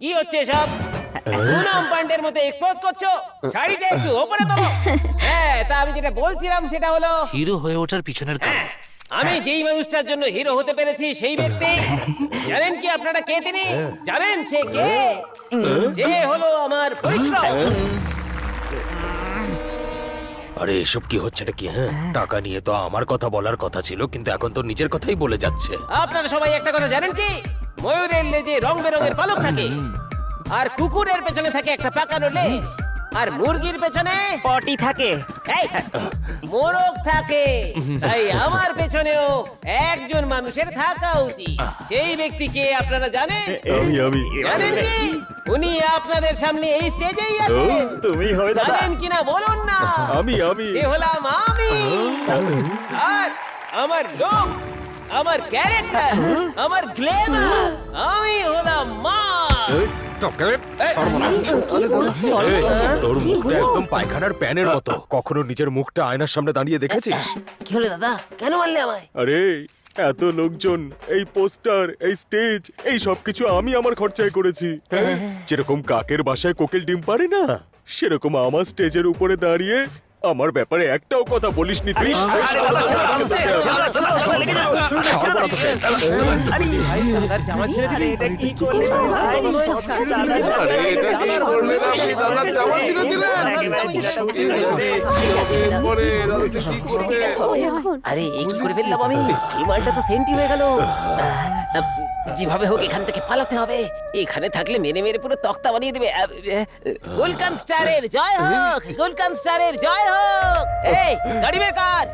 কি হচ্ছে সব? পুনম পান্ডের মতো এক্সপোজ করছো, শাড়িটা একটু ওপরে তোলো। হ্যাঁ, তা আমি যেটা বলছিলাম সেটা হলো হিরো হয়ে ওঠার পিছনের কারণ। আমি যেই মানুষটার জন্য হিরো হতে পেরেছি সেই ব্যক্তি জানেন কি আপনারা কে তিনি? জানেন সে কে? সে হলো আমার পরিশ্রম। আরে এসব কি হচ্ছেটা কি? হ্যাঁ, টাকা নিয়ে তো আমার কথা বলার কথা ছিল, কিন্তু এখন তো নিজের কথাই বলে যাচ্ছে। আপনারা সবাই একটা কথা জানেন কি? ময়ূরের লেজে রং বেরঙের পালক থাকে, আর কুকুরের পেছনে থাকে একটা পাকানো লেজ, আর মুরগির পেছনে পটি থাকে। এই, মোরগ থাকে। তাই আমার পেছনেও একজন মানুষের থাকা উচিত। সেই ব্যক্তিকে আপনারা জানেন? আমি জানেন কি? উনি আপনাদের সামনে এই স্টেজেই আছেন। তুমি হবে দাদা। জানেন কিনা বলুন না। আমি সে হলাম আমি। আর আমার লোক, আমার ক্যারেক্টার, আমার গ্ল্যামার, আমি হলাম মাস। তোর মুখটা একদম পায়খানার প্যানের মতো। কখনো নিজের মুখটা আয়নার সামনে দাঁড়িয়ে দেখেছিস? কি হলো দাদা, কেন মারলে আমায়? আরে এত লোকজন, এই পোস্টার, এই স্টেজ, এই সবকিছু আমি আমার খরচায় করেছি। যেরকম কাকের বাসায় কোকিল ডিম পারে না, সেরকম আমার স্টেজের উপরে দাঁড়িয়ে আমার ব্যাপারে একটাও কথা বলিসনি তুই। দাদার জামা ছেড়ে দিলে এটা কি করলে? আরে এ কি করে ফেললাম আমি? এই মালটা তো সেন্টি হয়ে গেল। যেভাবে হোক এখান থেকে পালাতে হবে। এখানে থাকলে মেরে মেরে পুরো তক্তা বানিয়ে দেবে। গুলকান স্টারের জয় হোক, গুলকান স্টারের জয় হোক। এই গাড়ি বের কর।